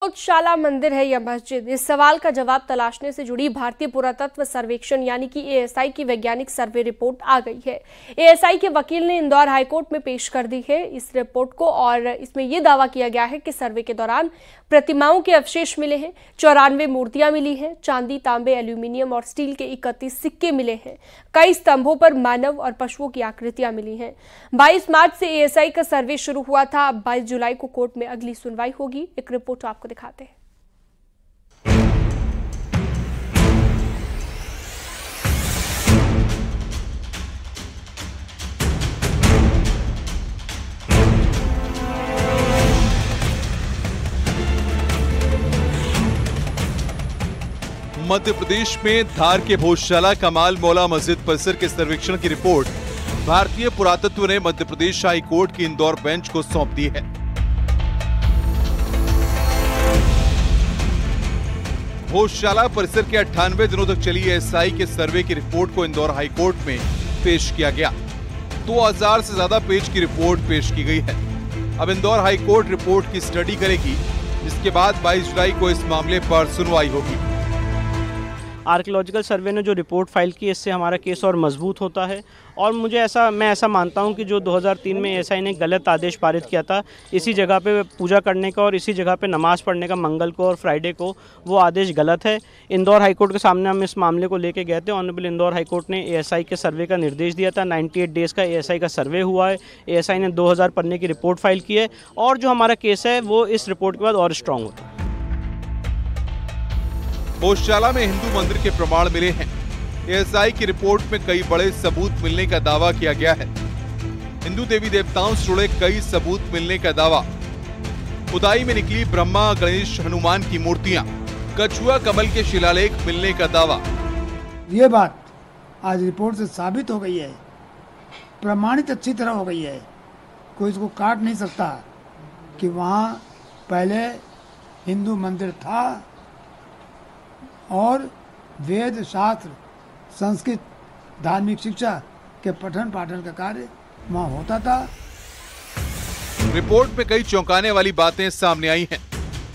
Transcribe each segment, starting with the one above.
गौशाला मंदिर है या मस्जिद, इस सवाल का जवाब तलाशने से जुड़ी भारतीय पुरातत्व सर्वेक्षण यानी कि एएसआई की वैज्ञानिक सर्वे रिपोर्ट आ गई है। एएसआई के वकील ने इंदौर हाईकोर्ट में पेश कर दी है इस रिपोर्ट को और इसमें यह दावा किया गया है कि सर्वे के दौरान प्रतिमाओं के अवशेष मिले हैं, 94 मूर्तियां मिली हैं, चांदी, तांबे, एल्यूमिनियम और स्टील के 31 सिक्के मिले हैं। कई स्तंभों पर मानव और पशुओं की आकृतियां मिली हैं। 22 मार्च से एएसआई का सर्वे शुरू हुआ था। अब 22 जुलाई को कोर्ट में अगली सुनवाई होगी। एक रिपोर्ट आपको दिखाते हैं। मध्य प्रदेश में धार के भोजशाला कमाल मौला मस्जिद परिसर के सर्वेक्षण की रिपोर्ट भारतीय पुरातत्व ने मध्य प्रदेश हाई कोर्ट की इंदौर बेंच को सौंप दी है। भोजशाला परिसर के 98 दिनों तक चली एएसआई के सर्वे की रिपोर्ट को इंदौर हाई कोर्ट में पेश किया गया। 2000 से ज्यादा पेज की रिपोर्ट पेश की गई है। अब इंदौर हाई कोर्ट रिपोर्ट की स्टडी करेगी, जिसके बाद 22 जुलाई को इस मामले पर सुनवाई होगी। आर्कियोलॉजिकल सर्वे ने जो रिपोर्ट फाइल की, इससे हमारा केस और मजबूत होता है और मैं ऐसा मानता हूं कि जो 2003 में एएसआई ने गलत आदेश पारित किया था इसी जगह पे पूजा करने का और इसी जगह पे नमाज पढ़ने का मंगल को और फ्राइडे को, वो आदेश गलत है। इंदौर हाईकोर्ट के सामने हम इस मामले को लेके गए थे। ऑनरेबल इंदौर हाईकोर्ट ने एएसआई के सर्वे का निर्देश दिया था। 98 डेज़ का एएसआई का सर्वे हुआ है। एएसआई ने 2000 पन्ने की रिपोर्ट फाइल की है और जो हमारा केस है वो इस रिपोर्ट के बाद और स्ट्रॉन्ग होता है। भोजशाला में हिंदू मंदिर के प्रमाण मिले हैं। एएसआई की रिपोर्ट में कई बड़े सबूत मिलने का दावा किया गया है। हिंदू देवी देवताओं से जुड़े कई सबूत मिलने का दावा। खुदाई में निकली ब्रह्मा, गणेश, हनुमान की मूर्तियां, कछुआ कमल के शिलालेख मिलने का दावा। ये बात आज रिपोर्ट से साबित हो गई है, प्रमाणित अच्छी तरह हो गई है। कोई इसको काट नहीं सकता कि वहाँ पहले हिंदू मंदिर था और वेद, शास्त्र, संस्कृत, धार्मिक शिक्षा के पठन पाठन का कार्य वहाँ होता था। रिपोर्ट में कई चौंकाने वाली बातें सामने आई हैं।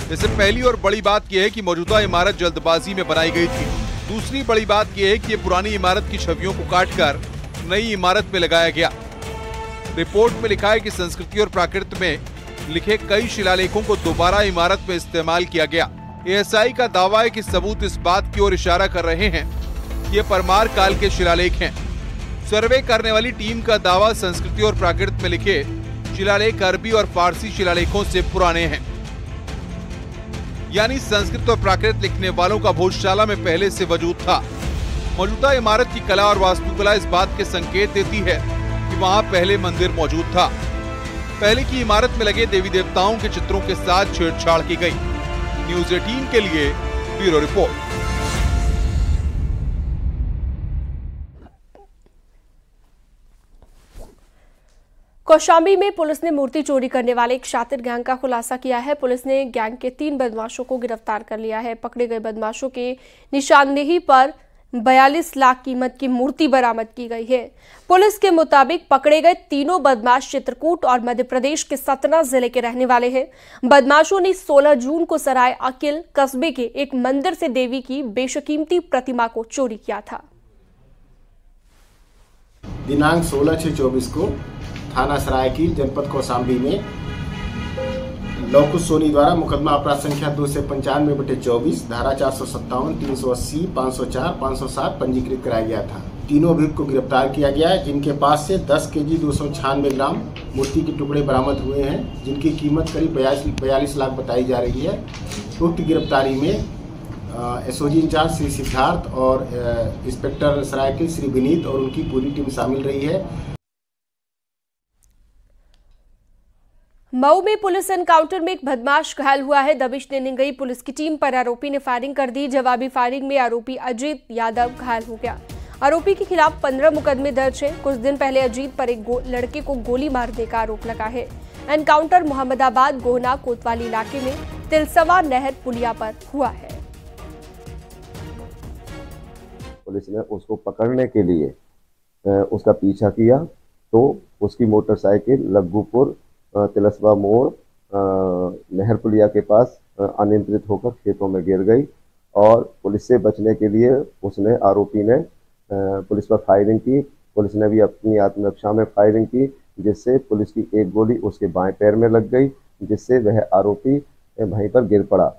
जैसे पहली और बड़ी बात यह है कि मौजूदा इमारत जल्दबाजी में बनाई गई थी। दूसरी बड़ी बात यह है कि ये पुरानी इमारत की छवियों को काटकर नई इमारत में लगाया गया। रिपोर्ट में लिखा है कि संस्कृति और प्राकृत में लिखे कई शिलालेखों को दोबारा इमारत में इस्तेमाल किया गया। एएसआई का दावा है कि सबूत इस बात की ओर इशारा कर रहे हैं कि ये परमार काल के शिलालेख हैं। सर्वे करने वाली टीम का दावा संस्कृति और प्राकृत में लिखे शिलालेख अरबी और फारसी शिलालेखों से पुराने हैं। यानी संस्कृत और प्राकृत लिखने वालों का भोजशाला में पहले से वजूद था। मौजूदा इमारत की कला और वास्तुकला इस बात के संकेत देती है कि वहां पहले मंदिर मौजूद था। पहले की इमारत में लगे देवी देवताओं के चित्रों के साथ छेड़छाड़ की गई। न्यूज़ 18 के लिए ब्यूरो रिपोर्ट। कौशाम्बी में पुलिस ने मूर्ति चोरी करने वाले एक शातिर गैंग का खुलासा किया है। पुलिस ने गैंग के 3 बदमाशों को गिरफ्तार कर लिया है। पकड़े गए बदमाशों के निशानदेही पर 42 लाख कीमत की मूर्ति बरामद की गई है। पुलिस के मुताबिक पकड़े गए तीनों बदमाश चित्रकूट और मध्य प्रदेश के सतना जिले के रहने वाले हैं। बदमाशों ने 16 जून को सराय अकिल कस्बे के एक मंदिर से देवी की बेशकीमती प्रतिमा को चोरी किया था। दिनांक 16/6/24 को थाना सरायकील जनपद कौशाम्बी में लवकुश सोनी द्वारा मुकदमा अपराध संख्या 295/24 धारा 457, 380, 504, 507 पंजीकृत कराया गया था। तीनों अभियुक्त को गिरफ्तार किया गया है, जिनके पास से 10 केजी 296 ग्राम मूर्ति के टुकड़े बरामद हुए हैं, जिनकी कीमत करीब 42 लाख बताई जा रही है। उक्त गिरफ्तारी में एसओजी इंचार्ज श्री सिद्धार्थ और इंस्पेक्टर सरायकील श्री विनीत और उनकी पूरी टीम शामिल रही है। मऊ में पुलिस एनकाउंटर में एक बदमाश घायल हुआ है। दबिश देने गई पुलिस की टीम पर आरोपी ने फायरिंग कर दी। जवाबी फायरिंग में आरोपी अजीत यादव घायल हो गया। आरोपी के खिलाफ 15 मुकदमे दर्ज हैं। कुछ दिन पहले अजीत पर एक लड़के को गोली मारने का आरोप लगा है। एनकाउंटर मोहम्मदाबाद गोहना कोतवाली इलाके में तिलसवा नहर पुलिया पर हुआ है। पुलिस ने उसको पकड़ने के लिए उसका पीछा किया तो उसकी मोटरसाइकिल लग्गूपुर तिलसवा मोड़ नहर पुलिया के पास अनियंत्रित होकर खेतों में गिर गई और पुलिस से बचने के लिए आरोपी ने पुलिस पर फायरिंग की। पुलिस ने भी अपनी आत्मरक्षा में फायरिंग की, जिससे पुलिस की एक गोली उसके बाएं पैर में लग गई, जिससे वह आरोपी वहीं पर गिर पड़ा।